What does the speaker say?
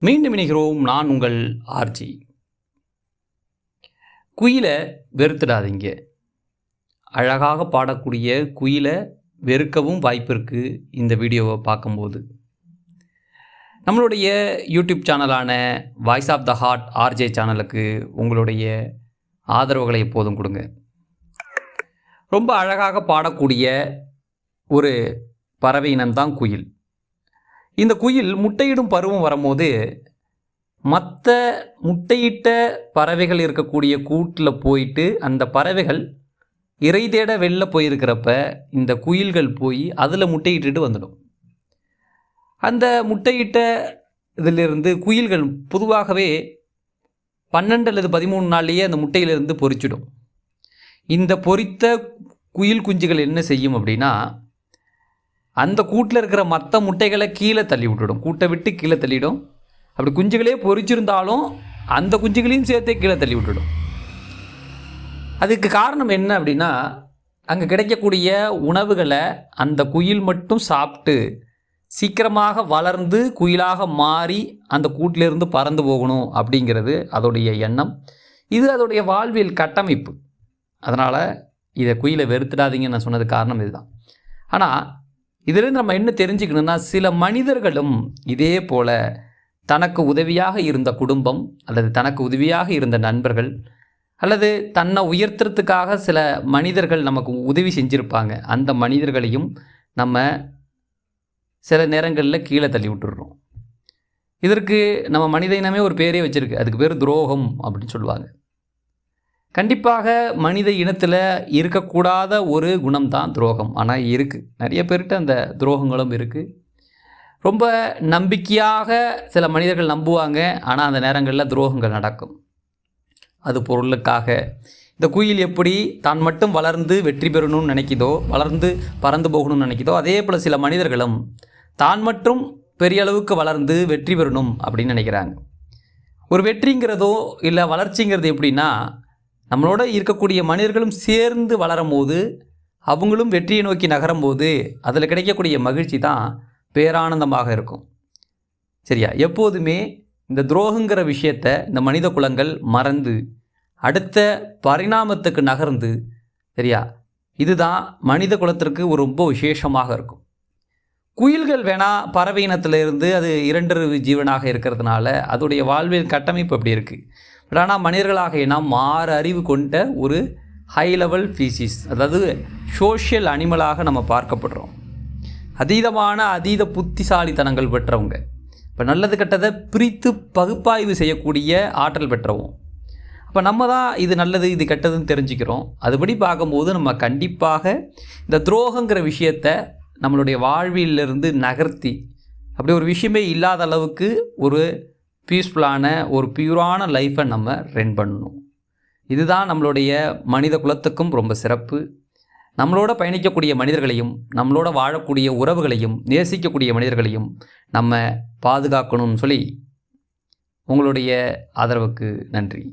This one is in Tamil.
மீண்டும் இணைகிறோம். நான் உங்கள் ஆர்ஜி. குயிலை வெறுத்துடாதீங்க. அழகாக பாடக்கூடிய குயிலை வெறுக்கவும் வாய்ப்பு இருக்குது இந்த வீடியோவை பார்க்கும்போது. நம்மளுடைய யூடியூப் சேனலான voice of the heart RJ சேனலுக்கு உங்களுடைய ஆதரவுகளை எப்போதும் கொடுங்க. ரொம்ப அழகாக பாடக்கூடிய ஒரு பறவை இனம்தான் குயில். இந்த குயில் முட்டையிடும் பருவம் வரும்போது மற்ற முட்டையிட்ட பறவைகள் இருக்கக்கூடிய கூட்டில் போயிட்டு அந்த பறவைகள் இறை தேட வெளில போயிருக்கிறப்ப இந்த குயில்கள் போய் அதில் முட்டையிட்டுட்டு வந்துடும். அந்த முட்டையிட்ட இதிலிருந்து குயில்கள் பொதுவாகவே 12 அல்லது 13 நாள்லேயே அந்த முட்டையிலிருந்து பொரிச்சிடும். இந்த பொரித்த குயில் குஞ்சுகள் என்ன செய்யும் அப்படின்னா, அந்த கூட்டில் இருக்கிற மற்ற முட்டைகளை கீழே தள்ளி விட்டுடும். கூட்டை விட்டு கீழே தள்ளிடும். அப்படி குஞ்சுகளே பொரிச்சிருந்தாலும் அந்த குஞ்சுகளையும் சேர்த்தே கீழே தள்ளி விட்டுடும். அதுக்கு காரணம் என்ன அப்படின்னா, அங்கே கிடைக்கக்கூடிய உணவுகளை அந்த குயில் மட்டும் சாப்பிட்டு சீக்கிரமாக வளர்ந்து குயிலாக மாறி அந்த கூட்டிலிருந்து பறந்து போகணும் அப்படிங்கிறது அதோடைய எண்ணம். இது அதோடைய வாழ்வியல் கட்டமைப்பு. அதனால் இதை குயிலை வெறுத்துடாதீங்கன்னு நான் சொன்னது காரணம் இதுதான். ஆனால் இதிலிருந்து நம்ம என்ன தெரிஞ்சுக்கணுன்னா, சில மனிதர்களும் இதே போல் தனக்கு உதவியாக இருந்த குடும்பம் அல்லது தனக்கு உதவியாக இருந்த நண்பர்கள் அல்லது தன்னை உயர்த்துறதுக்காக சில மனிதர்கள் நமக்கு உதவி செஞ்சுருப்பாங்க. அந்த மனிதர்களையும் நம்ம சில நேரங்களில் கீழே தள்ளி விட்டுடுறோம். இதற்கு நம்ம மனித இனமே ஒரு பேரே வச்சுருக்கு. அதுக்கு பேர் துரோகம் அப்படின்னு சொல்லுவாங்க. கண்டிப்பாக மனித இனத்தில் இருக்கக்கூடாத ஒரு குணம்தான் துரோகம். ஆனால் இருக்குது, நிறைய பேர்கிட்ட அந்த துரோகங்களும் இருக்குது. ரொம்ப நம்பிக்கையாக சில மனிதர்கள் நம்புவாங்க. ஆனால் அந்த நேரங்களில் துரோகங்கள் நடக்கும். அது பொருளுக்காக. இந்த குயில் எப்படி தான் மட்டும் வளர்ந்து வெற்றி பெறணும்னு நினைக்கிதோ, வளர்ந்து பறந்து போகணும்னு நினைக்கிதோ, அதே போல் சில மனிதர்களும் தான் மட்டும் பெரிய அளவுக்கு வளர்ந்து வெற்றி பெறணும் அப்படின்னு நினைக்கிறாங்க. ஒரு வெற்றிங்கிறதோ இல்லை வளர்ச்சிங்கிறது எப்படின்னா, நம்மளோட இருக்கக்கூடிய மனிதர்களும் சேர்ந்து வளரும் போது, அவங்களும் வெற்றியை நோக்கி நகரும் போது அதில் கிடைக்கக்கூடிய மகிழ்ச்சி தான் பேரானந்தமாக இருக்கும். சரியா? எப்போதுமே இந்த துரோகங்கிற விஷயத்தை இந்த மனித குலங்கள் மறந்து அடுத்த பரிணாமத்துக்கு நகர்ந்து, சரியா, இதுதான் மனித குலத்திற்கு ஒரு ரொம்ப விசேஷமாக இருக்கும். குயில்கள் வேணால் பறவை இனத்திலிருந்து அது இரண்டறிவு ஜீவனாக இருக்கிறதுனால அதோடைய வாழ்வியல் கட்டமைப்பு அப்படி இருக்குது. பட் ஆனால் மனிதர்களாக நாம் 6 அறிவு கொண்ட ஒரு ஹை லெவல் ஸ்பீசிஸ், அதாவது சோஷியல் அனிமலாக நம்ம பார்க்கப்படுறோம். அதீத புத்திசாலித்தனங்கள் பெற்றவங்க. இப்போ நல்லது கெட்டதை பிரித்து பகுப்பாய்வு செய்யக்கூடிய ஆற்றல் பெற்றவோம். அப்போ நம்ம தான் இது நல்லது இது கெட்டதுன்னு தெரிஞ்சுக்கிறோம். அதுபடி பார்க்கும்போது நம்ம கண்டிப்பாக இந்த துரோகங்கிற விஷயத்தை நம்மளுடைய வாழ்விலிருந்து நகர்த்தி அப்படி ஒரு விஷயமே இல்லாத அளவுக்கு ஒரு பீஸ்ஃபுல்லான ஒரு பியூரான லைஃப்பை நம்ம ரன் பண்ணணும். இதுதான் நம்மளுடைய மனித குலத்துக்கும் ரொம்ப சிறப்பு. நம்மளோட பயணிக்கக்கூடிய மனிதர்களையும் நம்மளோட வாழக்கூடிய உறவுகளையும் நேசிக்கக்கூடிய மனிதர்களையும் நம்ம பாதுகாக்கணும்னு சொல்லி உங்களுடைய ஆதரவுக்கு நன்றி.